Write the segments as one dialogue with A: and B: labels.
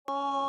A: Allah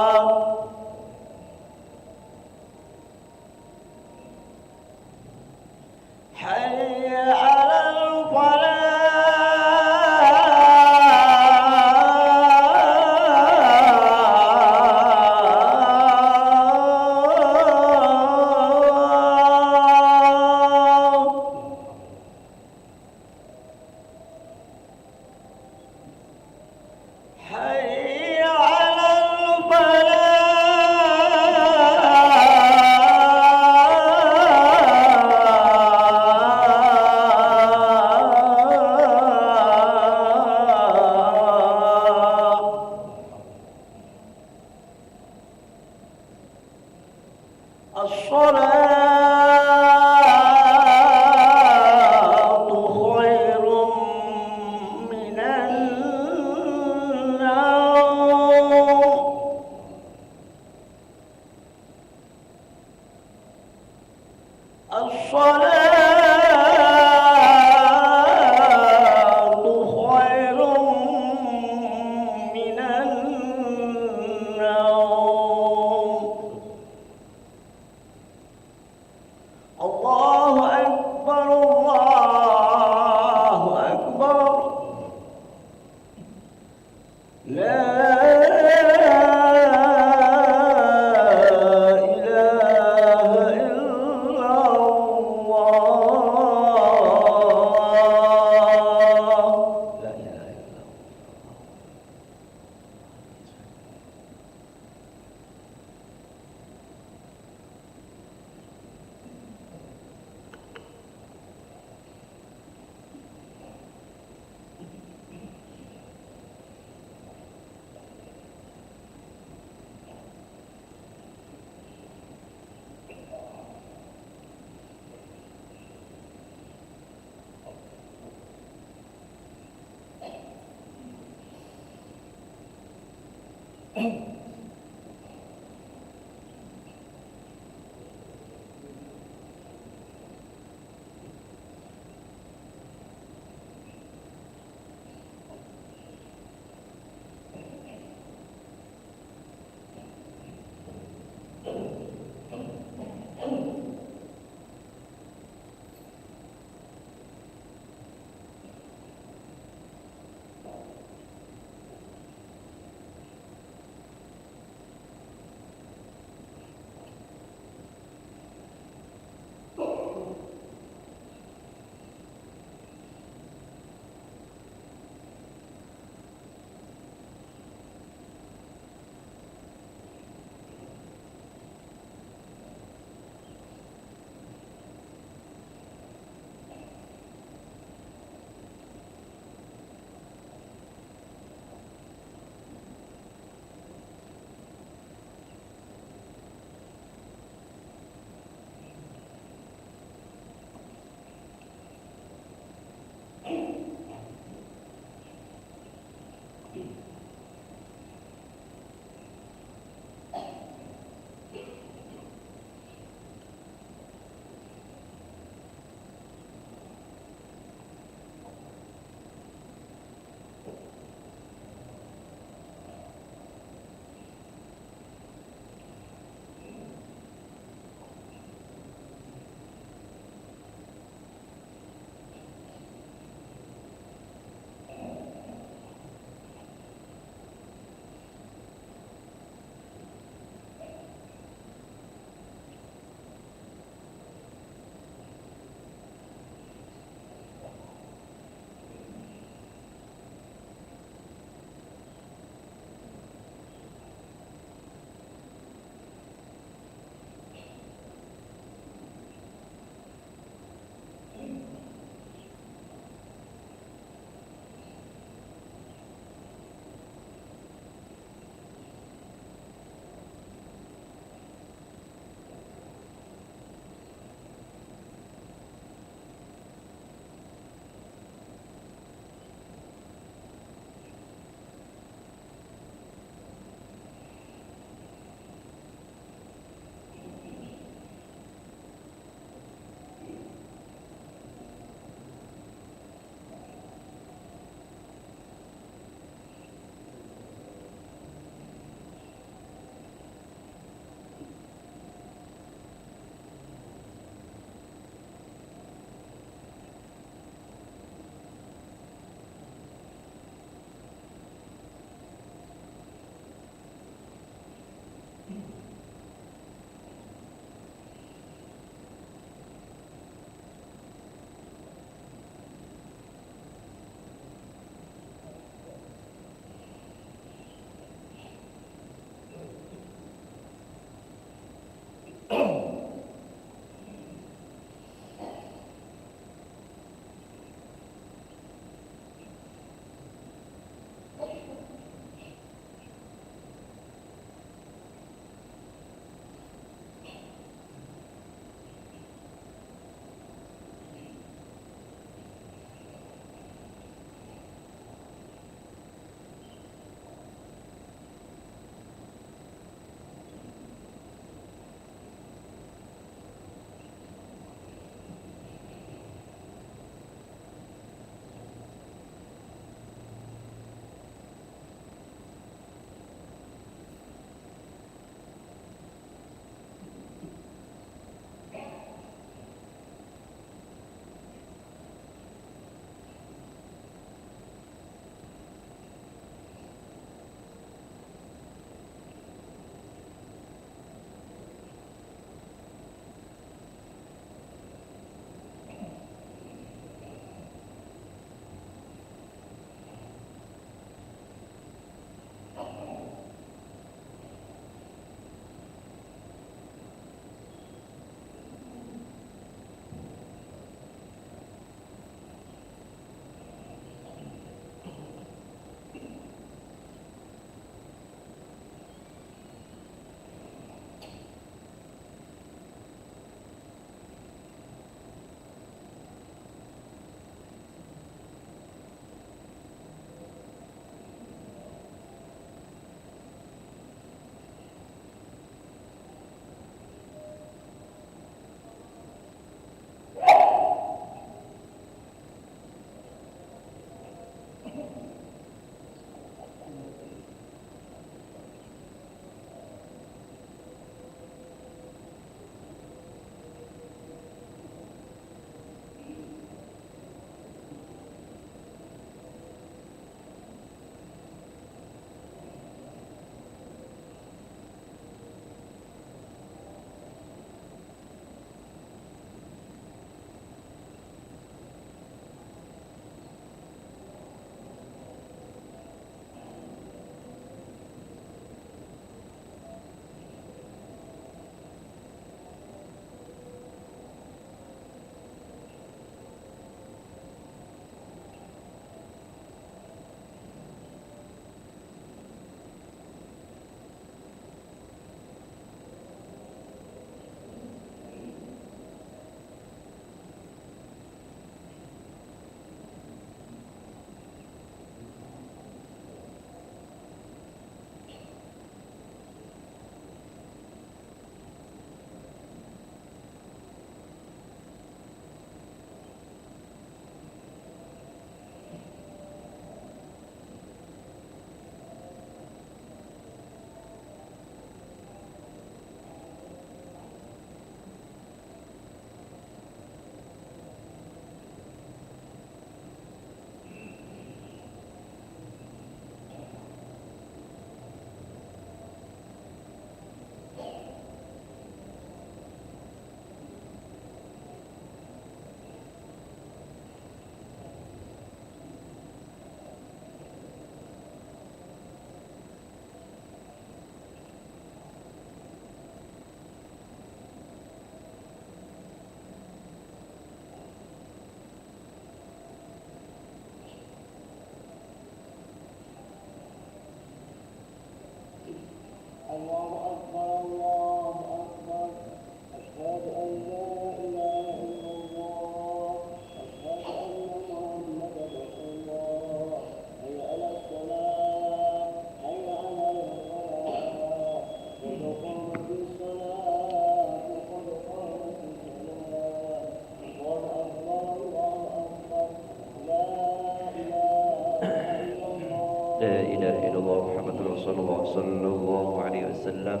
A: لا إله إلا الله محمد رسول الله صلى الله عليه وسلم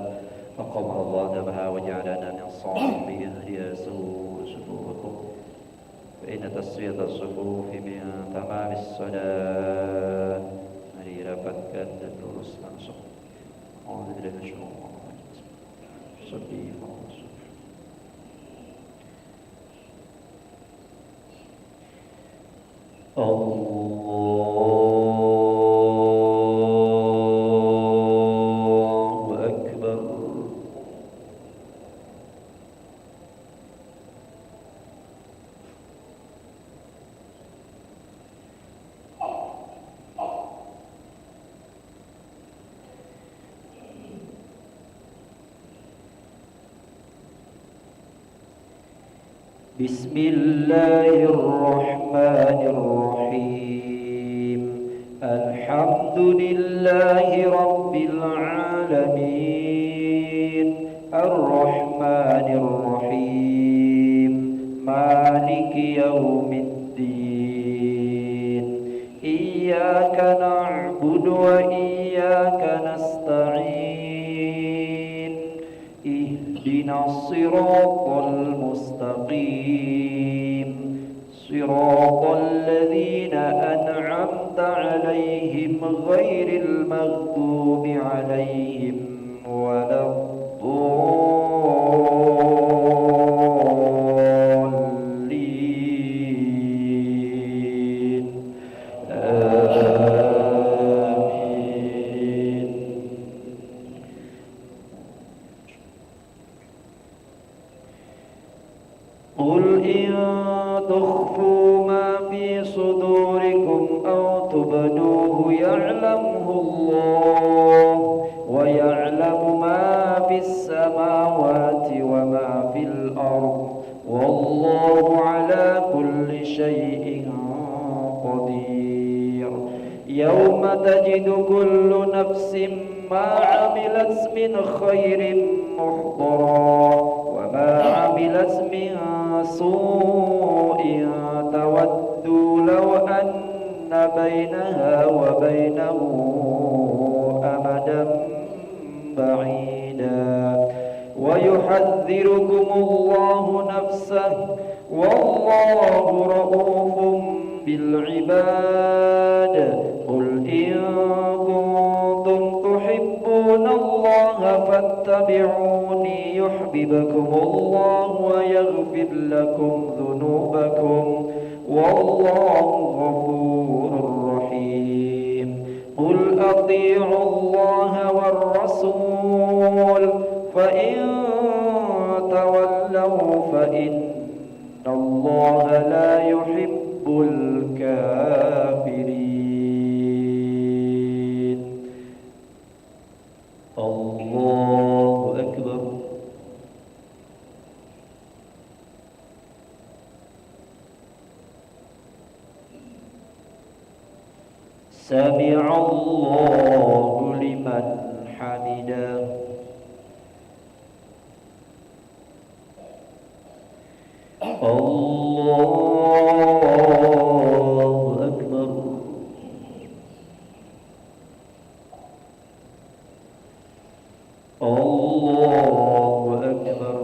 A: أقام الله دمها وجعلنا من صالحين ليسوء صفوفكم فإن تسوية الصفوف من تمام الصلاة. Mari rapatkan dan lurus langsung. Alhamdulillah syukur. Sedih. Allahu Akbar. بسم الله الرحمن الرحيم. الحمد لله رب العالمين الرحمن الرحيم مالك يوم الدين إياك نعبد وإياك نستعين اهدنا الصراط المستقيم صراط الذين أنعمت عليهم غير المغضوب عليهم ولا الضالين آمين. قل إن تخفوا ما في صدوركم أو تبدوه يعلمه الله ويعلم ما في السماوات وما في الأرض والله على كل شيء قدير. يوم تجد كل نفس ما عملت من خير محضرا وما عملت من سوء تود لو أن بينها وبينه أمدا بعيدا ويحذركم الله نفسه والله رؤوف بالعباد. قل إن كنتم تحبون الله فاتبعوني يحببكم الله ويغفر لكم ذنوبكم والله غفور رحيم. قل أطيعوا الله والرسول فإن تولوا فإن الله لا يحب الكافرين. الله أكبر. سمع الله لمن حمده. الله أكبر. الله أكبر.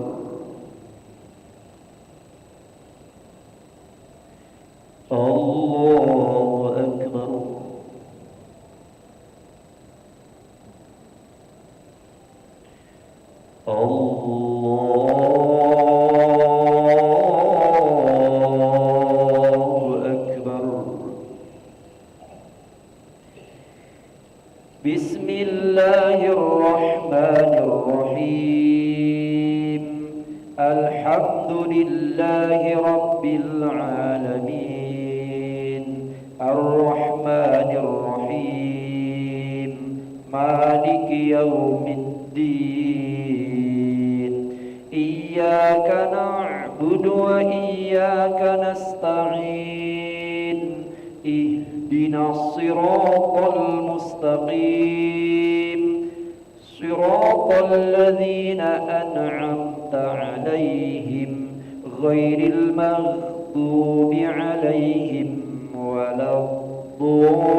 A: الله أكبر. بسم الله الرحمن الرحيم. الحمد لله رب العالمين الرحمن الرحيم مالك يوم الدين إياك نعبد وإياك نستعين اهدنا الصراط المستقيم صراط الذين أنعمت عليهم غير المغضوب عليهم ولا الضالين.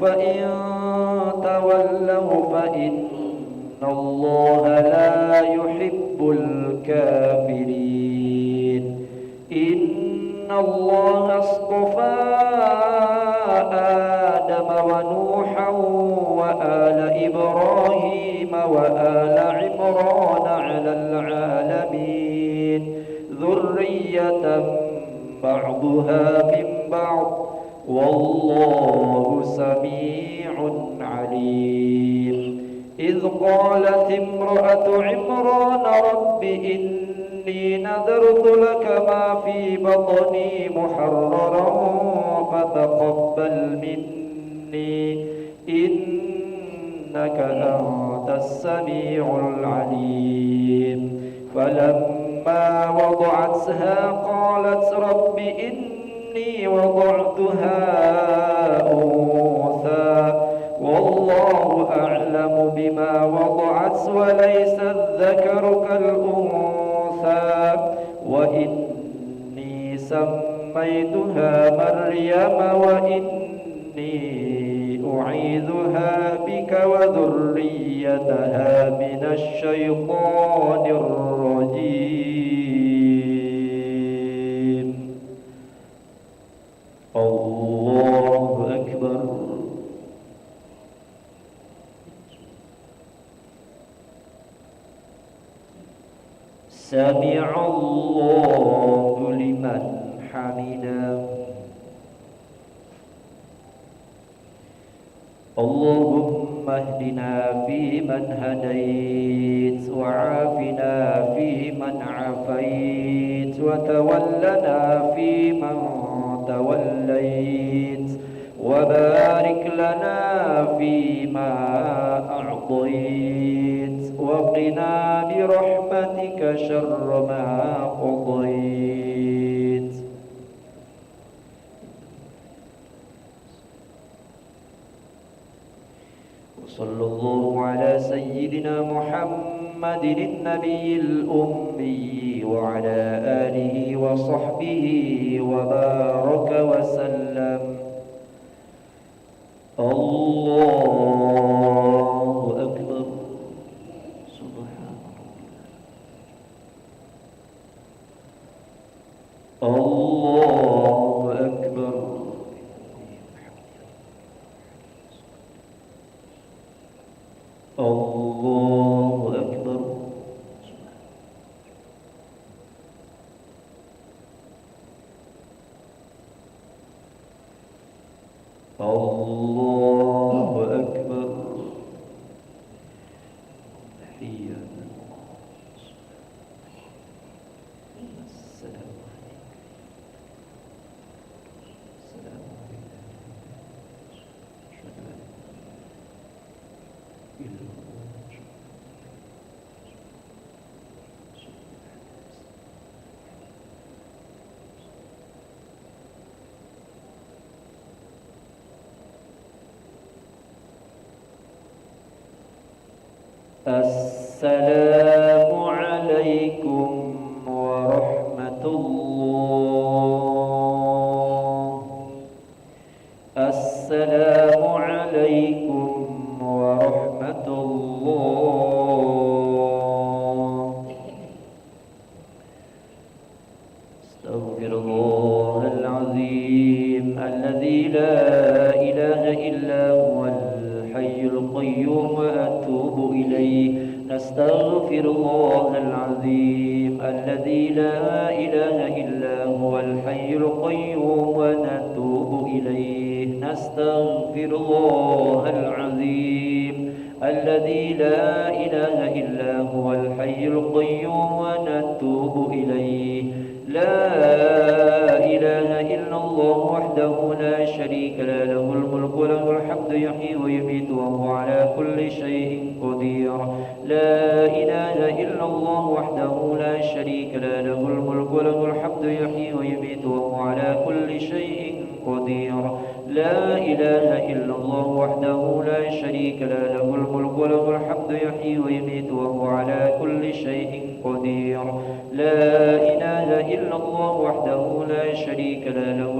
A: فإن تولوا فإن الله لا يحب الكافرين إن الله اصطفى آدم ونوحا وآل إبراهيم وآل عمران على العالمين ذرية بعضها من بعض والله سميع عليم إذ قالت امرأة عمران رب إني نذرت لك ما في بطني محررا فتقبل مني إنك أنت السميع العليم فلما وضعتها قالت رب إني وضعتها أنثى والله أعلم بما وضعت وليس الذكر كالأنثى وإني سميتها مريم وإني أعيذها بك وذريتها من الشيطان الرجيم الله أكبر سمع الله لمن حمده اللهم اهدنا فيمن هديت وعافنا فيمن عافيت وتولنا فيمن توليت وبارك لنا فيما أعطيت وقنا برحمتك شر ما قضيت وصلى الله على سيدنا محمد النبي الأمي وعلى آله وصحبه وبارك وسلم الله أكبر سبحان الله أكبر الله أكبر الله أكبر تحية السلام السلام السلام عليكم ورحمة الله السلام عليكم ورحمة الله استغفر الله العظيم الذي لا إله إلا هو الحي القيوم وأتوب إليه نستغفر الله العظيم الذي لا إله إلا هو الحي القيوم ونتوب إليه نستغفر الله العظيم الذي لا إله إلا هو الحي القيوم ونتوب إليه لا إله إلا الله وحده لا شريك له له الملك وله الحمد يحيي ويميت وهو على كل شيء قدير لا إله إلا الله وحده لا شريك له له الملك وله الحمد يحيي ويميت وهو على كل شيء قدير لا إله إلا الله وحده لا شريك له له الملك وله الحمد يحيي ويميت وهو على كل شيء قدير لا إله إلا الله وحده لا شريك له له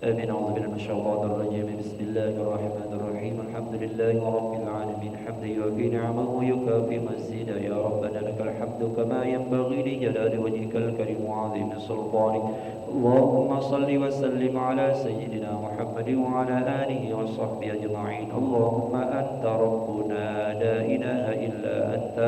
A: آمين. أعوذ بالله من الشيطان الرجيم. بسم الله الرحمن الرحيم. الحمد لله رب العالمين حمدا يوافي نعمه ويكافي مزيدا. يا ربنا لك الحمد كما ينبغي لجلال وجهك الكريم وعظيم سلطانك. اللهم صل وسلم على سيدنا محمد وعلى آله وصحبه أجمعين. اللهم أنت ربنا لا إله إلا أنت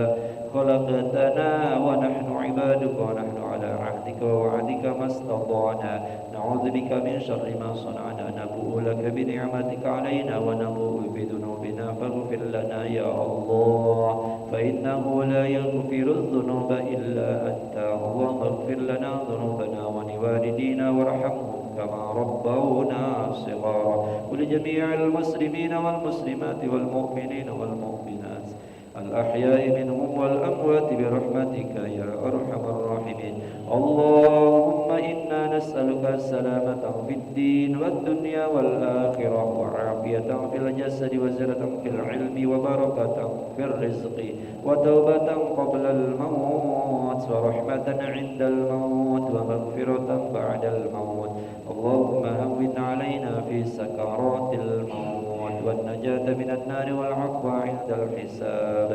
A: خلقتنا ونحن عبادك ونحن على عهدك ووعدك ما استطعنا. نعوذ بك من شر ما صنعنا. نبوء لك بنعمتك علينا ونبوء بذنوبنا فاغفر لنا يا الله فإنه لا يغفر الذنوب إلا أنت. اللهم اغفر لنا ذنوبنا ولوالدينا وارحمهم كما ربونا صغارا. ولجميع المسلمين والمسلمات والمؤمنين والمؤمنات الأحياء منهم والأموات برحمتك يا أرحم الراحمين. اللهم إنا نسألك السلامة في الدين والدنيا والآخرة وعافية في الجسد وزرة في العلم وبركة في الرزق وتوبة قبل الموت ورحمة عند الموت ومغفرة بعد الموت. اللهم هون علينا في سكرات الموت والنجاة من النار والعفو عند الحساب.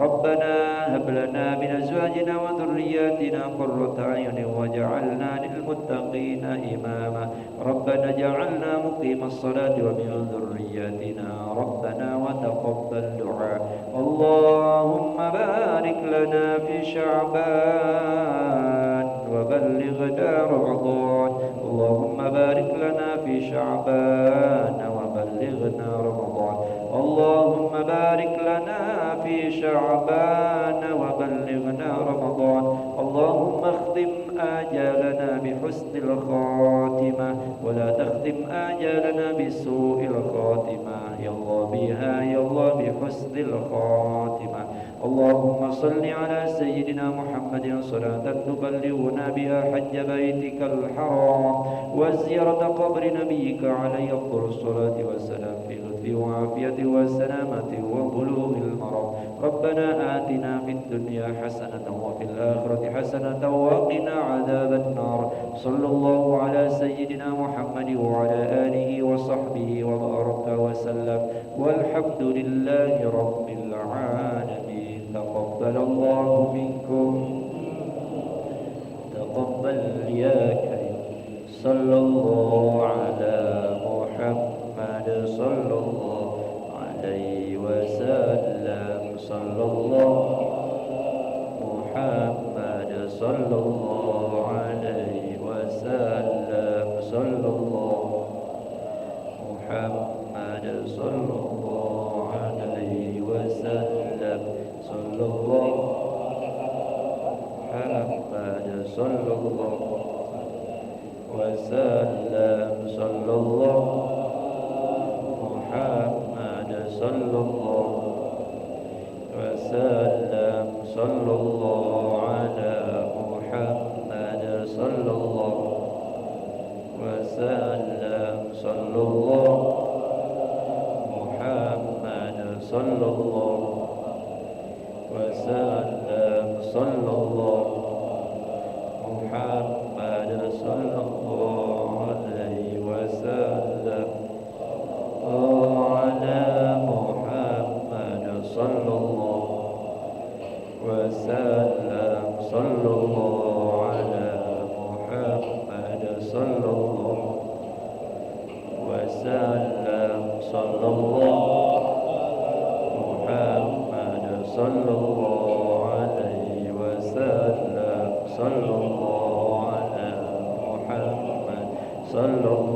A: ربنا هب لنا من أزواجنا وذرياتنا قرة أعين واجعلنا للمتقين إماما. ربنا اجعلنا مقيم الصلاة ومن ذرياتنا ربنا وتقبل دعاء. اللهم بارك لنا في شعبان وبلغنا رمضان. اللهم بارك لنا في شعبان وبلغنا رمضان. اللهم بارك لنا في شعبان وبلغنا رمضان. اللهم اختم آجالنا بحسن الخاتمة ولا تختم آجالنا بسوء الخاتمة يا الله بها يا الله بحسن الخاتمة. اللهم صل على سيدنا محمد صلاة تبلغنا بها حج بيتك الحرام وزيارة قبر نبيك عليه أفضل الصلاة والسلام في لطف وعافية وسلامة وبلوغ المرام. ربنا آتنا في الدنيا حسنة وفي الآخرة حسنة وقنا عذاب النار. صلى الله على سيدنا محمد وعلى آله وصحبه وبارك وسلم والحمد لله رب العالمين. تقبل الله منكم تقبل يا كريم. صلى الله على محمد صلى الله عليه وسلم. صلى الله محمد صلى الله عليه وسلم. صلى الله محمد صلى الله عليه وسلم. صلى الله محمد صلى الله وسلم. صلى الله محمد صلى الله وسلم. صلى الله على محمد صلى الله وسلم. صلى الله محمد صلى الله وسلم. صلى الله محمد صلى الله عليه وسلم. على محمد صلى الله وسلم. صلى الله على محمد صلى الله وسلم. صلى الله محمد صلى الله عليه وسلم. صلى الله على محمد صلى الله